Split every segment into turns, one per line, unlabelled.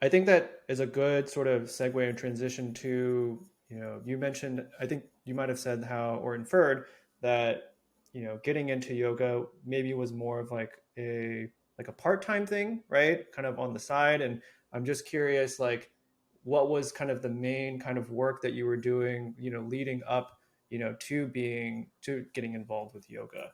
I think that is a good sort of segue and transition to, you mentioned, I think you might have said how, or inferred that, getting into yoga maybe was more of like a part-time thing, right? Kind of on the side. And I'm just curious, like, what was kind of the main kind of work that you were doing, leading up, to getting involved with yoga?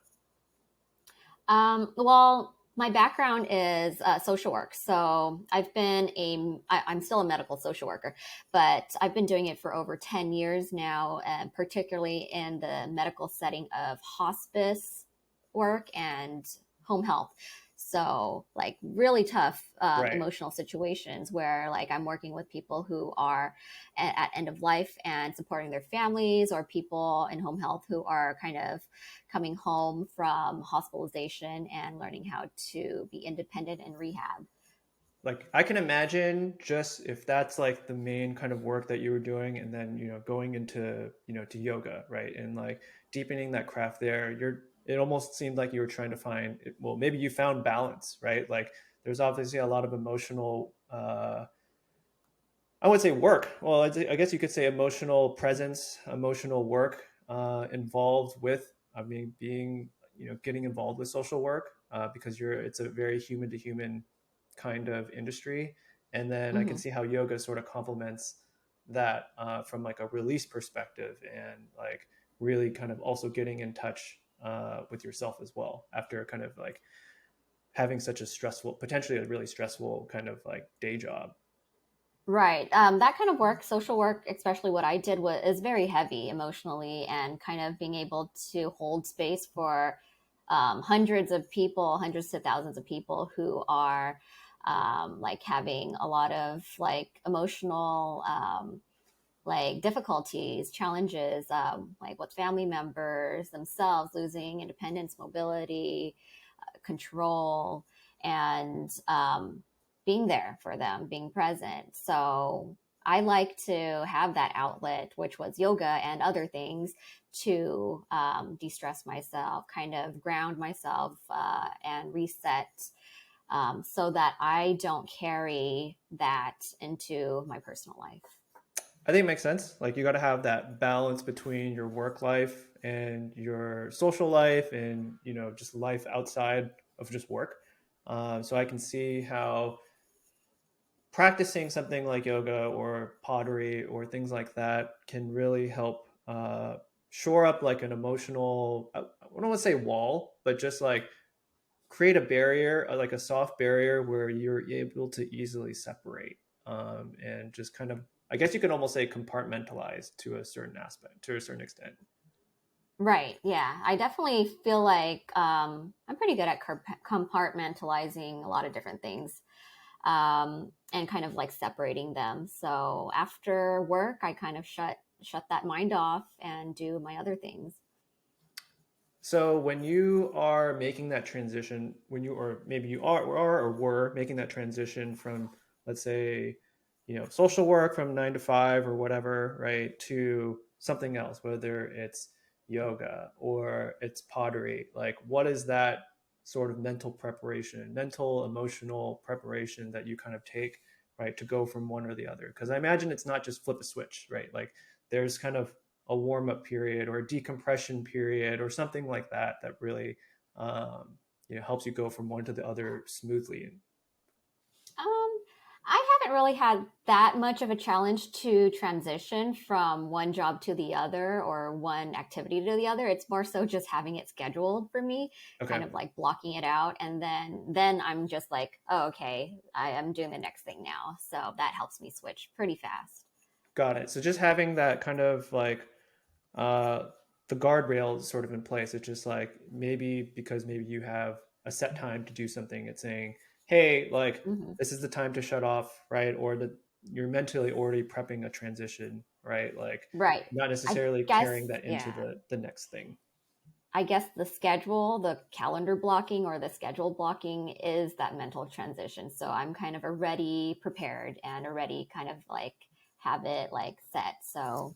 Well, my background is social work. So I'm still a medical social worker, but I've been doing it for over 10 years now, and particularly in the medical setting of hospice work and home health. So, like, really tough
Right.
emotional situations where, like, I'm working with people who are at end of life and supporting their families, or people in home health who are kind of coming home from hospitalization and learning how to be independent in rehab.
Like, I can imagine just if that's like the main kind of work that you were doing, and then, going into, to yoga, right? And like deepening that craft there, it almost seemed like you were trying to find it, well, maybe you found balance, right? Like there's obviously a lot of emotional, I would say work. Well, I guess you could say emotional presence, emotional work involved with, I mean, being, getting involved with social work because it's a very human to human kind of industry. And then I can
Mm-hmm.
see how yoga sort of complements that from like a release perspective, and like really kind of also getting in touch with yourself as well after kind of like having such a stressful, potentially a really stressful kind of like day job.
Right. That kind of work, social work, especially what I did, is very heavy emotionally, and kind of being able to hold space for hundreds of people, hundreds to thousands of people who are like having a lot of like emotional like difficulties, challenges, like with family members themselves losing independence, mobility, control, and being there for them, being present. So I like to have that outlet, which was yoga and other things, to de stress myself, kind of ground myself and reset, so that I don't carry that into my personal life.
I think it makes sense. Like you got to have that balance between your work life and your social life, and just life outside of just work. So I can see how practicing something like yoga or pottery or things like that can really help shore up like an emotional. I don't want to say wall, but just like create a barrier, like a soft barrier where you're able to easily separate and just kind of, I guess you could almost say compartmentalize to a certain aspect, to a certain extent.
Right. Yeah. I definitely feel like I'm pretty good at compartmentalizing a lot of different things, and kind of like separating them. So after work, I kind of shut that mind off and do my other things.
So when you are making that transition, when you, or maybe you are or were making that transition from, let's say, social work from 9 to 5 or whatever, right, to something else, whether it's yoga or it's pottery, like what is that sort of mental preparation, mental, emotional preparation that you kind of take, right, to go from one or the other? Because I imagine it's not just flip a switch, right? Like there's kind of a warm up period or a decompression period or something like that that really helps you go from one to the other smoothly.
Um, I haven't really had that much of a challenge to transition from one job to the other or one activity to the other. It's more so just having it scheduled for me, kind
Okay,
of like blocking it out, and then I'm just like, oh, okay, I am doing the next thing now. So that helps me switch pretty fast.
got it. So just having that kind of like uh, the guardrails sort of in place. It's just like maybe because maybe you have a set time to do something. It's saying, hey, like
Hmm.
this is the time to shut off, right? Or that you're mentally already prepping a transition, right? Like
Right.
not
I
necessarily
guess,
carrying that into
yeah.
the next thing.
I guess the schedule, the calendar blocking or the schedule blocking is that mental transition. So I'm kind of already prepared and already kind of like have it like set. So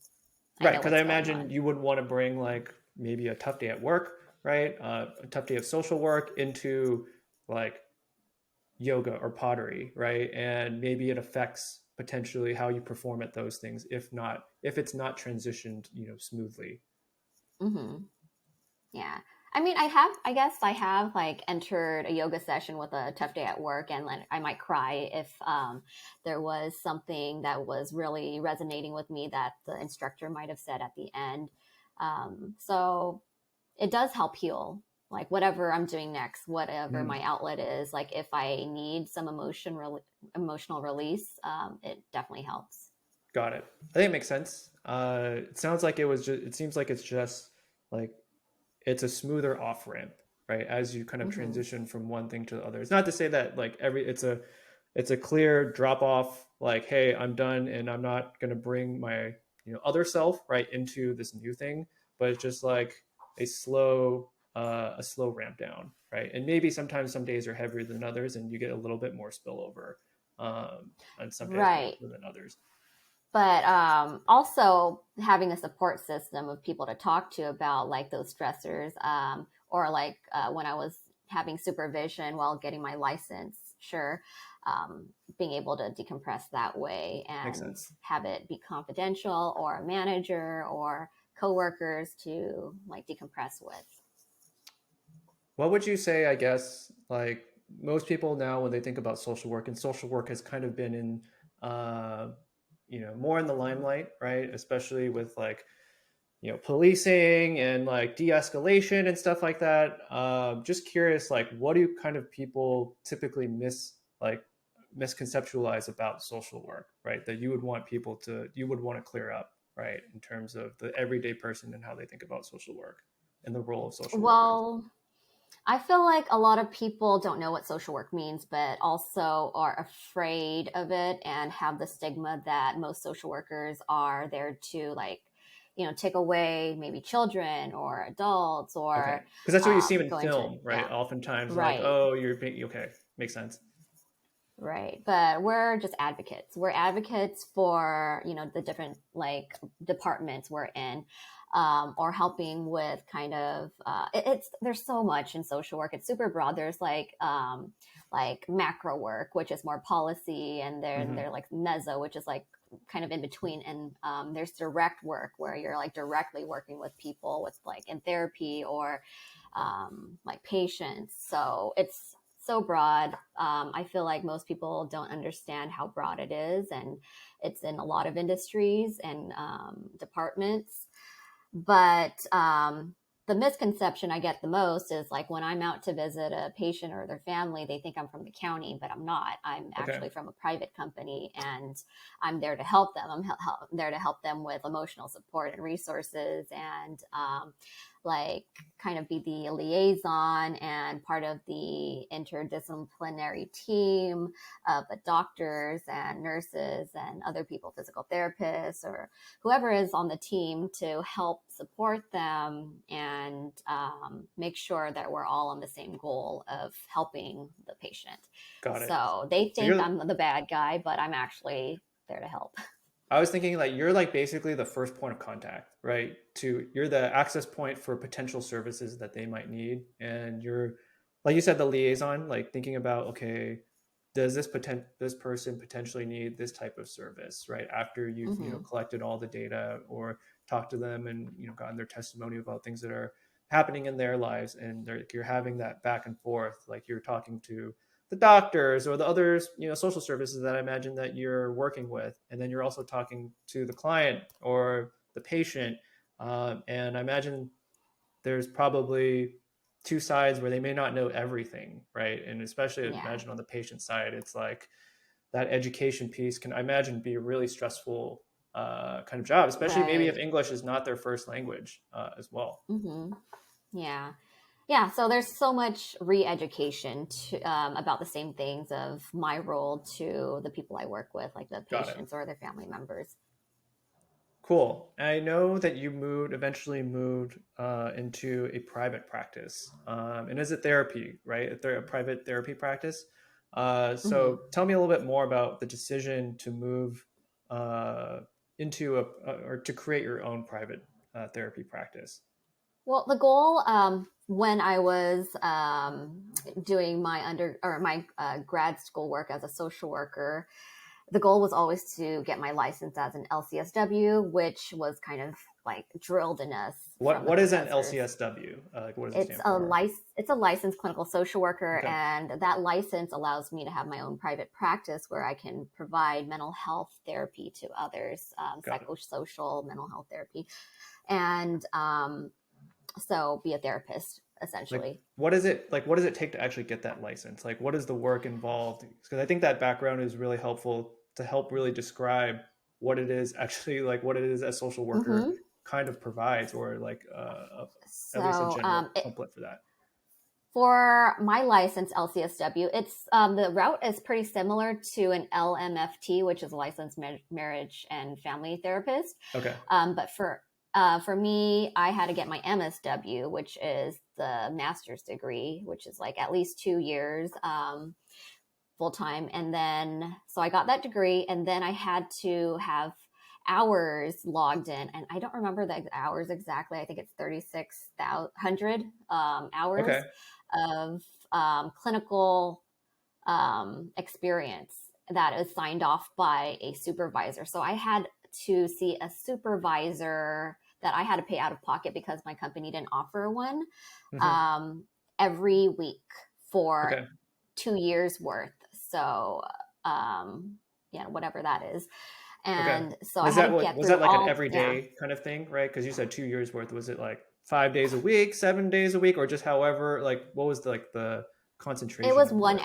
I
Right,
know
because I
what's going
imagine
on.
you wouldn't want to bring like maybe a tough day at work, right? A tough day of social work into like yoga or pottery, right? And maybe it affects potentially how you perform at those things, if it's not transitioned, smoothly.
Mm-hmm. Yeah. I mean, I guess I have like entered a yoga session with a tough day at work, and like I might cry if there was something that was really resonating with me that the instructor might have said at the end. So it does help heal, like whatever I'm doing next, whatever
Mm,
my outlet is. Like if I need some emotional release, it definitely helps.
got it. I think it makes sense. It sounds like it seems like it's just like it's a smoother off ramp, right? As you kind of
Mm-hmm.
transition from one thing to the other. It's not to say that like it's a clear drop off, like, hey, I'm done and I'm not going to bring my other self right into this new thing, but it's just like a slow ramp down, right? And maybe sometimes some days are heavier than others, and you get a little bit more spillover on some days more
Right.
so than others.
But also having a support system of people to talk to about like those stressors, or like when I was having supervision while getting my license, sure, being able to decompress that way
Makes
and
sense.
have it be confidential, or a manager or coworkers to like decompress with.
What would you say, I guess, like most people now when they think about social work, and social work has kind of been in, uh, more in the limelight, right? Especially with like, policing and like de-escalation and stuff like that. Just curious, like, what do kind of people typically like, misconceptualize about social work, right? That you would want to clear up, right? In terms of the everyday person and how they think about social work and the role of social workers.
Well, I feel like a lot of people don't know what social work means, but also are afraid of it and have the stigma that most social workers are there to like, take away maybe children or adults
Okay,
or
because that's what you see in
go into,
film, right?
yeah,
Oftentimes, like,
right.
oh, you're being okay, makes sense.
Right. But we're just advocates. We're advocates for, the different like departments we're in, or helping with kind of, there's so much in social work. It's super broad. There's like macro work, which is more policy, and then
Hmm.
they're like meso, which is like kind of in between. And there's direct work where you're like directly working with people with like in therapy or like patients. So it's so broad. I feel like most people don't understand how broad it is, and it's in a lot of industries and departments. But the misconception I get the most is like when I'm out to visit a patient or their family, they think I'm from the county, but I'm not. I'm
Okay,
actually from a private company, and I'm there to help them. There to help them with emotional support and resources, and like kind of be the liaison and part of the interdisciplinary team of the doctors and nurses and other people, physical therapists or whoever is on the team, to help support them and make sure that we're all on the same goal of helping the patient.
got it.
So they
So
think
you're
I'm the bad guy, but I'm actually there to help.
I was thinking like you're like basically the first point of contact, right? You're the access point for potential services that they might need, and you're like you said the liaison, like thinking about, okay, does this person potentially need this type of service, right? After you've
Mm-hmm.
collected all the data or talked to them and gotten their testimony about things that are happening in their lives, and you're having that back and forth, like you're talking to the doctors or the others, social services that I imagine that you're working with, and then you're also talking to the client or the patient, and I imagine there's probably two sides where they may not know everything, right? And especially
Yeah.
imagine on the patient side, it's like that education piece can, I imagine, be a really stressful kind of job, especially maybe if
Right.
English is not their first language as well.
Mm-hmm. Yeah. Yeah, so there's so much re-education about the same things of my role to the people I work with, like the
Got it.
patients or their family members.
Cool. I know that you eventually moved into a private practice. And is it therapy, right? A private therapy practice.
Hmm.
So tell me a little bit more about the decision to move uh, into or to create your own private therapy practice.
Well, the goal when I was doing my grad school work as a social worker, the goal was always to get my license as an LCSW, which was kind of like drilled in us from the
What is an
professors.
LCSW? Like, what does it stand for?
It's a licensed clinical social worker,
Okay,
and that license allows me to have my own private practice where I can provide mental health therapy to others,
got it.
psychosocial mental health therapy, and so be a therapist
Like,
essentially.
what is it like? What does it take to actually get that license? Like, what is the work involved? Because I think that background is really helpful to help really describe what it is actually like, what it is a social worker
Mm-hmm.
kind of provides, or like at least a
So
general template for that.
for my license LCSW, it's the route is pretty similar to an LMFT, which is a licensed marriage and family therapist.
Okay.
But for me, I had to get my MSW, which is the master's degree, which is like at least 2 years full time. And then, so I got that degree, and then I had to have hours logged in. And I don't remember the hours exactly. I think it's 3,600 hours
Okay.
of clinical experience that is signed off by a supervisor. So I had to see a supervisor that I had to pay out of pocket because my company didn't offer one
Hmm.
um, every week for
Okay.
2 years worth. So, yeah, whatever that is.
Okay.
And so I
Was
had
that
to
what
get
was
through
that like an
all, yeah,
everyday kind of thing, right? Because you said 2 years worth. Was it like 5 days a week, 7 days a week, or just however? Like, what was like the
it
concentration
was
of work?
1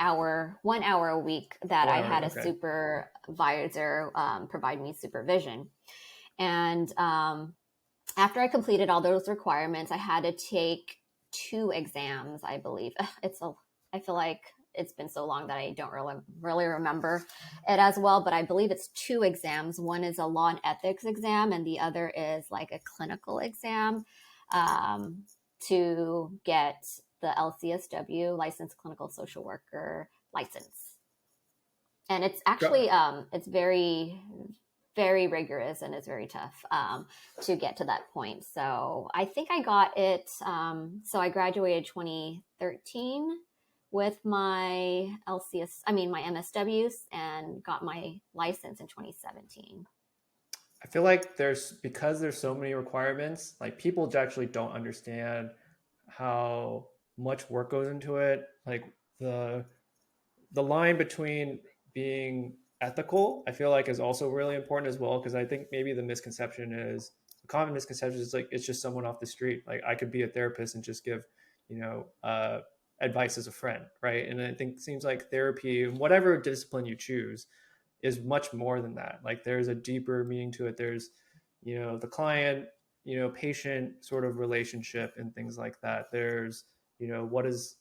hour a week that
One
I
hour.
had a
Okay.
supervisor provide me supervision. And after I completed all those requirements, I had to take 2 exams, I believe. I feel like it's been so long that I don't really remember it as well, but I believe it's 2 exams. One is a law and ethics exam, and the other is like a clinical exam um, to get the LCSW, licensed clinical social worker license. And it's
Got
actually it's very rigorous, and it's very tough to get to that point. So I think I got it. So I graduated 2013 with my my MSWs, and got my license in 2017.
I feel like because there's so many requirements, like people actually don't understand how much work goes into it. Like the the line between being ethical, I feel like is also really important as well. Because I think maybe the common misconception is like it's just someone off the street. Like I could be a therapist and just give, you know, advice as a friend, right? And I think it seems like therapy, whatever discipline you choose, is much more than that. Like there's a deeper meaning to it. There's, the client, patient sort of relationship and things like that. There's, what is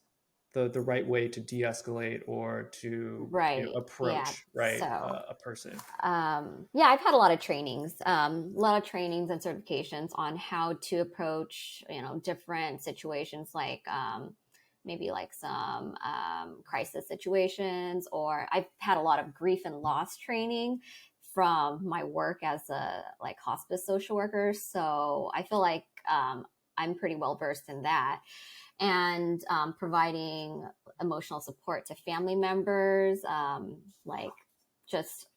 the right way to de-escalate or to,
Right. Yeah.
approach, right,
So
a person.
yeah, I've had a lot of trainings, a lot of trainings and certifications on how to approach, different situations, like maybe like some crisis situations, or I've had a lot of grief and loss training from my work as a like hospice social worker. So I feel like I'm pretty well versed in that, and providing emotional support to family members, like just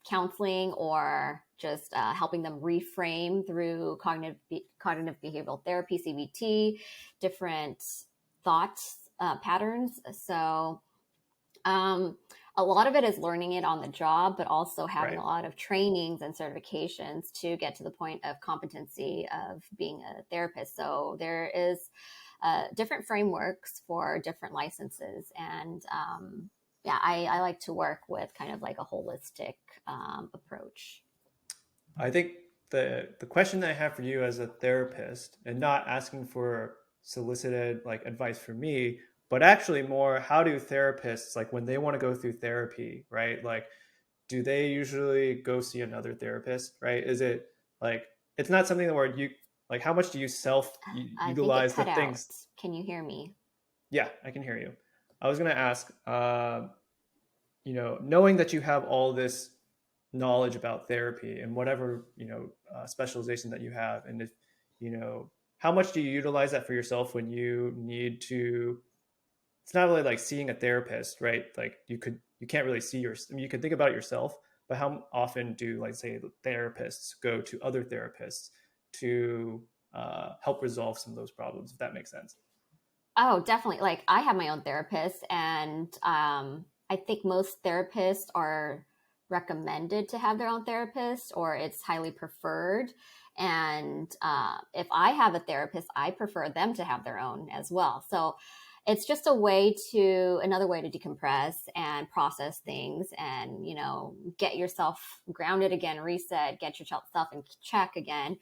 counseling, or just helping them reframe through cognitive behavioral therapy, CBT, different thoughts patterns. So um, a lot of it is learning it on the job, but also having
Right.
a lot of trainings and certifications to get to the point of competency of being a therapist. So there is different frameworks for different licenses. And yeah, I like to work with kind of like a holistic approach.
I think the question that I have for you as a therapist, and not asking for solicited like advice from me, but actually more, how do therapists, like when they want to go through therapy, right? Like, do they usually go see another therapist, right? Is it like, it's not something where you, like, how much do you self
I think it
utilize the
cut out.
things?
Can you hear me?
Yeah, I can hear you. I was going to ask, knowing that you have all this knowledge about therapy and whatever, specialization that you have, and if, you know, how much do you utilize that for yourself when you need to, it's not really like seeing a therapist, right? Like you can't really see I mean, you can think about it yourself, but how often do, like, say, therapists go to other therapists to help resolve some of those problems, if that makes sense?
Oh, definitely. Like I have my own therapist, and I think most therapists are recommended to have their own therapist, or it's highly preferred. And if I have a therapist, I prefer them to have their own as well. So it's just another way to decompress and process things, and get yourself grounded again, reset, get yourself in check again,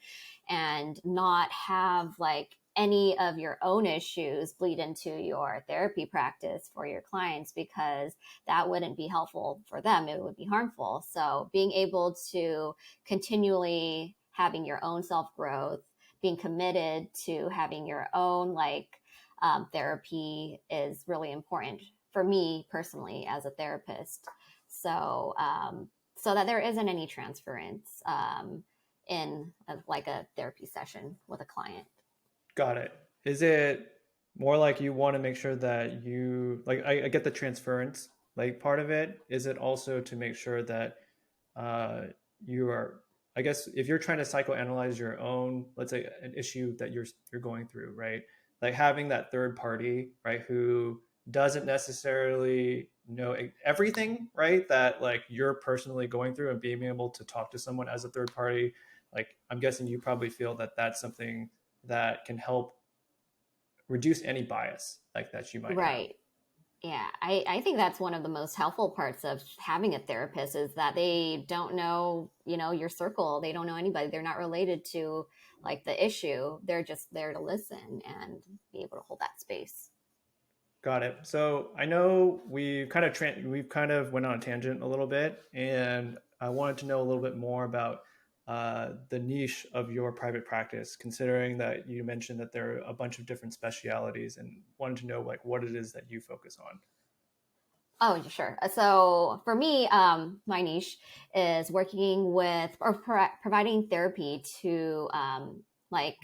and not have like any of your own issues bleed into your therapy practice for your clients, because that wouldn't be helpful for them. It would be harmful. So being able to continually having your own self growth, being committed to having your own therapy is really important for me personally as a therapist. So that there isn't any transference in a therapy session with a client.
Got it. Is it more like you want to make sure that you, like, I get the transference like part of it. Is it also to make sure that uh, you are, I guess, if you're trying to psychoanalyze your own, let's say, an issue that you're going through, right? Like having that third party, right, who doesn't necessarily know everything, right, that like you're personally going through, and being able to talk to someone as a third party, like I'm guessing you probably feel that that's something that can help reduce any bias like that you might have.
Right. Yeah, I think that's one of the most helpful parts of having a therapist, is that they don't know, your circle. They don't know anybody. They're not related to like the issue. They're just there to listen and be able to hold that space.
Got it. So I know we've kind of went on a tangent a little bit, and I wanted to know a little bit more about the niche of your private practice, considering that you mentioned that there are a bunch of different specialities, and wanted to know like what it is that you focus on.
Oh, sure. So for me, my niche is working with or providing therapy to like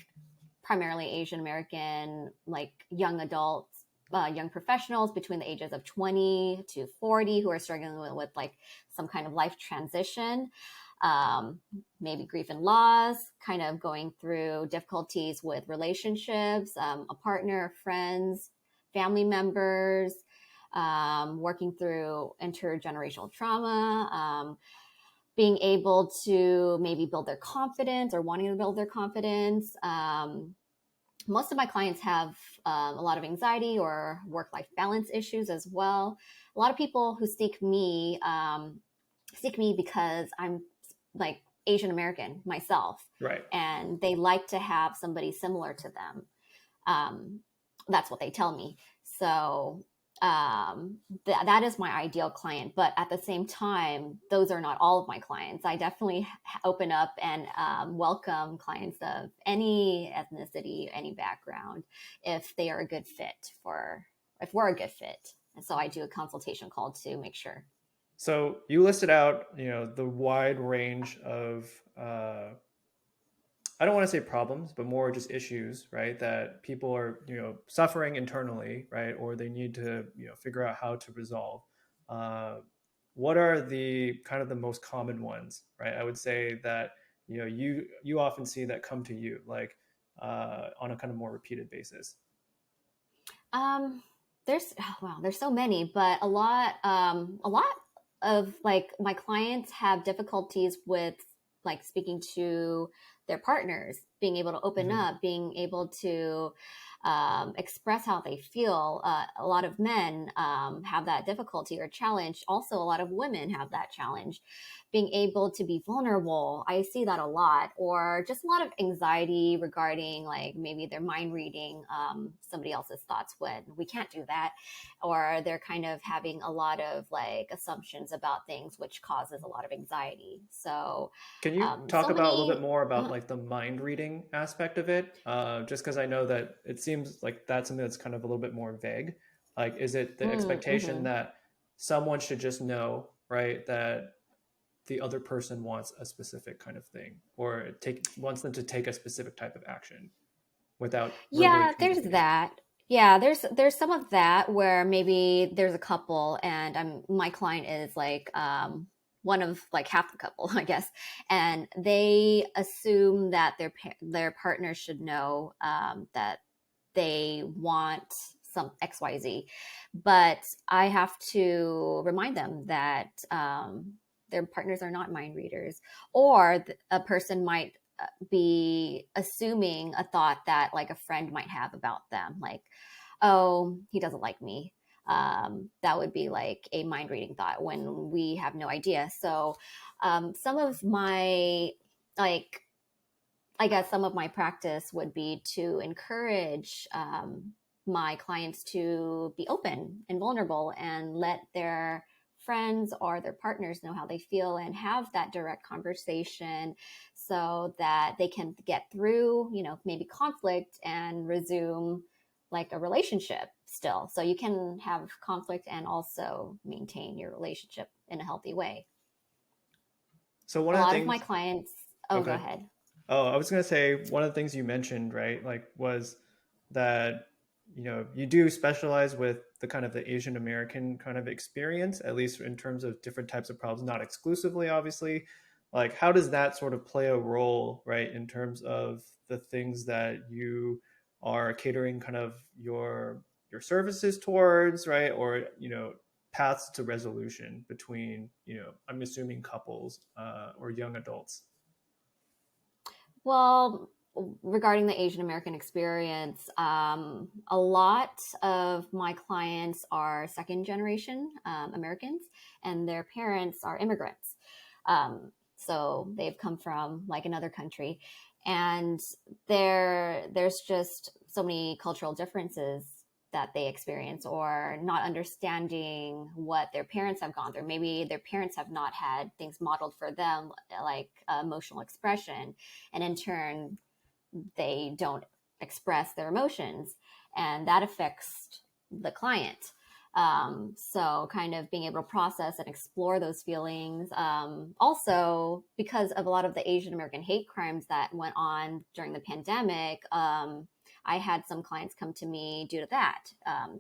primarily Asian American, like young adults, young professionals between the ages of 20 to 40 who are struggling with like some kind of life transition, um, maybe grief and loss, kind of going through difficulties with relationships, a partner, friends, family members, working through intergenerational trauma, being able to maybe build their confidence or wanting to build their confidence. Most of my clients have a lot of anxiety or work-life balance issues as well. A lot of people who seek me because I'm like Asian American myself,
Right.
and they like to have somebody similar to them. That's what they tell me. So that is my ideal client. But at the same time, those are not all of my clients. I definitely open up and welcome clients of any ethnicity, any background, if they are a good fit if we're a good fit. And so I do a consultation call to make sure.
So you listed out, the wide range of I don't want to say problems, but more just issues, right? That people are, suffering internally, right? Or they need to, figure out how to resolve. Uh, what are the kind of the most common ones, right? I would say that, you often see that come to you, like on a kind of more repeated basis.
Um, there's so many, but a lot of like my clients have difficulties with like speaking to their partners, being able to open
Mm-hmm.
up, being able to express how they feel. A lot of men have that difficulty or challenge. Also, a lot of women have that challenge, being able to be vulnerable. I see that a lot, or just a lot of anxiety regarding like maybe they're mind reading somebody else's thoughts when we can't do that, or they're kind of having a lot of like assumptions about things, which causes a lot of anxiety. So,
Can you talk
so
about a little bit
many.
more about like the mind reading aspect of it? Just because I know that it seems like that's something that's kind of a little bit more vague. Like, is it the expectation
Mm-hmm.
that someone should just know, right, that the other person wants a specific kind of thing, or wants them to take a specific type of action? without verbally
Yeah, there's
communicating?
that. Yeah, there's some of that where maybe there's a couple and my client is like one of like half the couple, I guess, and they assume that their partner should know that they want some XYZ. But I have to remind them that their partners are not mind readers, or a person might be assuming a thought that like a friend might have about them, like, oh, he doesn't like me. That would be like a mind reading thought when we have no idea. So, some of my like I guess some of my practice would be to encourage my clients to be open and vulnerable and let their friends or their partners know how they feel and have that direct conversation so that they can get through, maybe conflict and resume like a relationship still. So you can have conflict and also maintain your relationship in a healthy way.
So one
A
of the
lot of my
things,
clients, oh, go
okay.
ahead.
Oh, I was going to say one of the things you mentioned, right? Like was that, you do specialize with the kind of the Asian American kind of experience, at least in terms of different types of problems, not exclusively, obviously. Like, how does that sort of play a role, right, in terms of the things that you are catering kind of your services towards, right? Or, paths to resolution between, I'm assuming couples or young adults.
Well, regarding the Asian American experience, a lot of my clients are second generation Americans, and their parents are immigrants. So they've come from like another country, and there's just so many cultural differences that they experience, or not understanding what their parents have gone through. Maybe their parents have not had things modeled for them, like emotional expression, and in turn they don't express their emotions, and that affects the client. So kind of being able to process and explore those feelings, also because of a lot of the Asian American hate crimes that went on during the pandemic. I had some clients come to me due to that,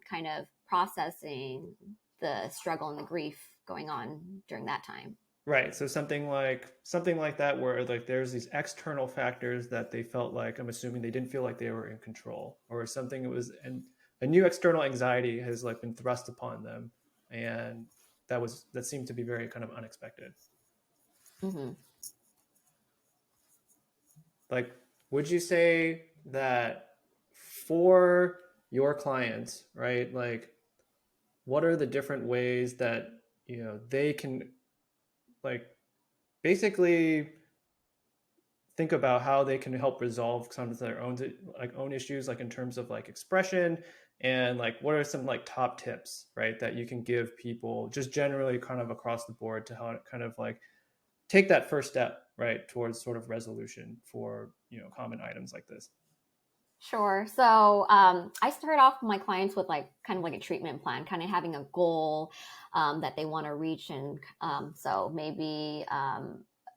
kind of processing the struggle and the grief going on during that time.
Right. So something like that where like there's these external factors that they felt like, I'm assuming they didn't feel like they were in control, or something, it was, and a new external anxiety has like been thrust upon them, and that seemed to be very kind of unexpected.
Mm-hmm.
Like, would you say that for your clients, right? Like, what are the different ways that, they can like basically think about how they can help resolve some of their own issues, like in terms of like expression, and like what are some like top tips, right, that you can give people just generally kind of across the board to how kind of like take that first step, right, towards sort of resolution for common items like this.
Sure. So I start off my clients with like kind of like a treatment plan, kind of having a goal that they want to reach. And so maybe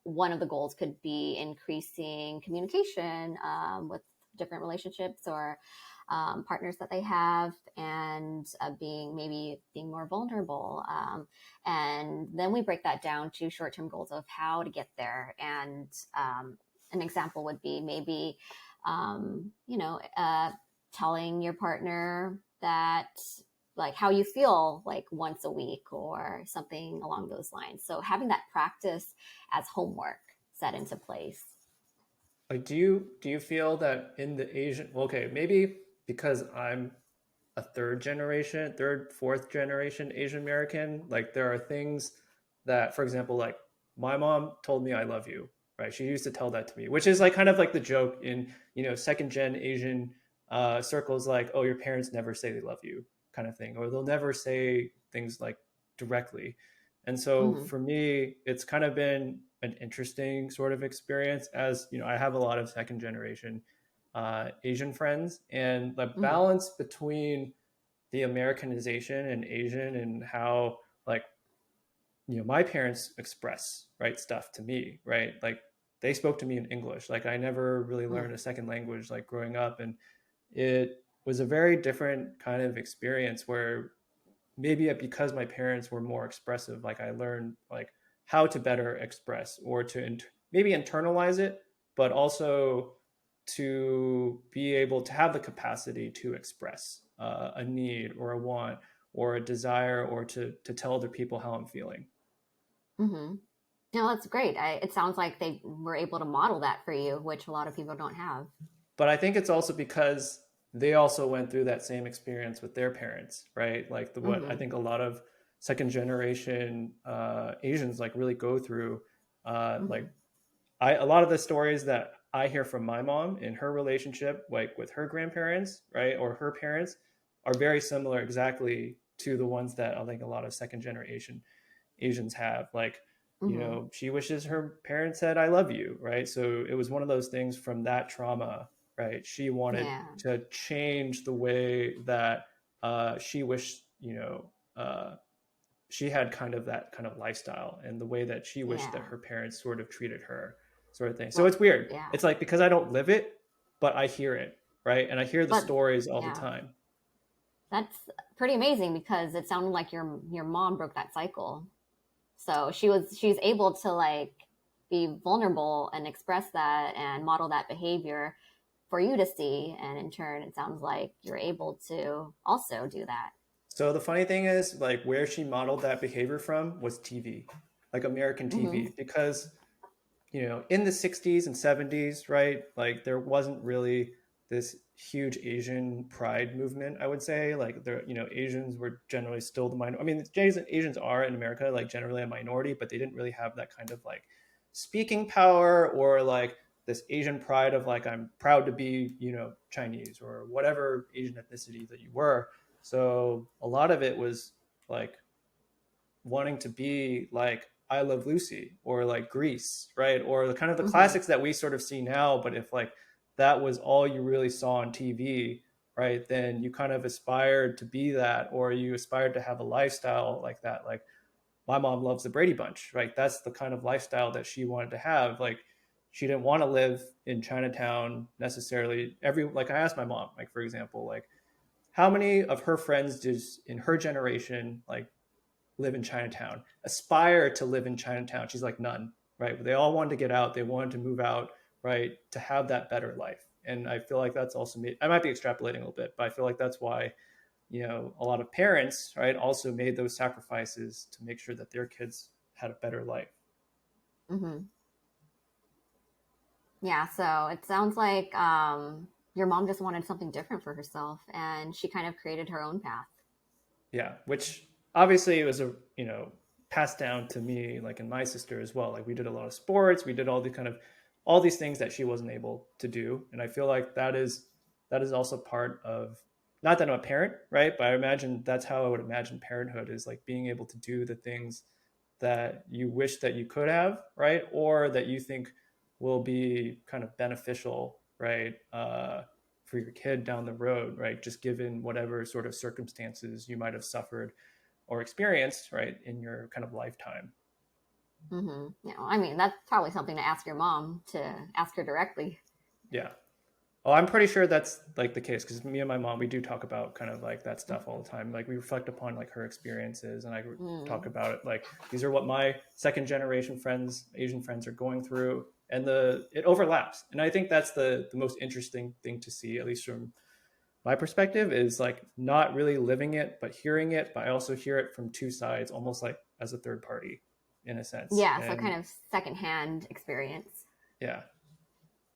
one of the goals could be increasing communication with different relationships or partners that they have, and being more vulnerable. And then we break that down to short term goals of how to get there. And an example would be maybe telling your partner that like how you feel like once a week or something along those lines. So having that practice as homework set into place.
Like, do you feel that in the Asian, well, okay, maybe because I'm a third, fourth generation Asian American, like there are things that, for example, like my mom told me I love you, right? She used to tell that to me, which is like kind of like the joke in, second gen Asian circles, like, oh, your parents never say they love you kind of thing, or they'll never say things like directly. And so
Mm-hmm.
for me, it's kind of been an interesting sort of experience, as I have a lot of second generation Asian friends, and the
Mm-hmm.
balance between the Americanization and Asian, and how like my parents express, right, stuff to me, right, like they spoke to me in English. Like I never really
Mm.
learned a second language like growing up, and it was a very different kind of experience where maybe because my parents were more expressive, like I learned like how to better express or to maybe internalize it, but also to be able to have the capacity to express a need or a want or a desire or to tell other people how I'm feeling.
Mm-hmm. No, that's great. It sounds like they were able to model that for you, which a lot of people don't have.
But I think it's also because they also went through that same experience with their parents, right? Like the what I
Mm-hmm.
think a lot of second generation Asians like really go through.
Mm-hmm.
Like a lot of the stories that I hear from my mom in her relationship, like with her grandparents, right, or her parents, are very similar exactly to the ones that I think a lot of second generation Asians have. Like,
Mm-hmm.
she wishes her parents said, I love you, right? So it was one of those things from that trauma, right? She wanted
Yeah.
to change the way that she wished, she had kind of that kind of lifestyle and the way that she wished that
Yeah.
her parents sort of treated her, sort of thing. So
Well,
it's weird.
yeah.
It's like because I don't live it, but I hear it, right? And I hear the
But
stories all the
yeah,
time.
that's pretty amazing because it sounded like your mom broke that cycle. So she's able to like be vulnerable and express that and model that behavior for you to see, and in turn it sounds like you're able to also do that.
So the funny thing is, like, where she modeled that behavior from was TV, like American
Mm-hmm.
TV, because in the 60s and 70s, right? Like there wasn't really this huge Asian pride movement, I would say. Like Asians were generally still the minority. I mean, Asians are in America like generally a minority, but they didn't really have that kind of like speaking power or like this Asian pride of like I'm proud to be, Chinese or whatever Asian ethnicity that you were. So a lot of it was like wanting to be like I Love Lucy or like Grease, right? Or the kind of the
Mm-hmm.
classics that we sort of see now. But if like that was all you really saw on TV, right, then you kind of aspired to be that, or you aspired to have a lifestyle like that. Like my mom loves the Brady Bunch, right? That's the kind of lifestyle that she wanted to have. Like she didn't want to live in Chinatown necessarily. Like I asked my mom, like for example, like how many of her friends does in her generation like live in Chinatown, aspire to live in Chinatown? She's like, none, right? They all wanted to get out. They wanted to move out, right? To have that better life. And I feel like that's also made, I might be extrapolating a little bit, but I feel like that's why, a lot of parents, right, also made those sacrifices to make sure that their kids had a better life.
Mm-hmm. Yeah, so it sounds like your mom just wanted something different for herself, and she kind of created her own path.
Yeah. Which obviously it was passed down to me, like, and my sister as well. Like we did a lot of sports. We did all these things that she wasn't able to do. And I feel like that is also part of, not that I'm a parent, right? But I imagine that's how I would imagine parenthood is, like being able to do the things that you wish that you could have, right? Or that you think will be kind of beneficial, right? For your kid down the road, right? Just given whatever sort of circumstances you might have suffered or experienced, right, in your kind of lifetime.
Mm-hmm. I mean, that's probably something to ask your mom to ask her directly.
Yeah. Oh, I'm pretty sure that's like the case because me and my mom, we do talk about kind of like that stuff all the time. Like we reflect upon like her experiences, and I talk
Mm.
about it. Like these are what my second generation friends, Asian friends, are going through, and it overlaps. And I think that's the most interesting thing to see, at least from my perspective, is like not really living it, but hearing it. But I also hear it from two sides, almost like as a third party, in a sense.
Yeah, so
And
kind of secondhand experience.
yeah,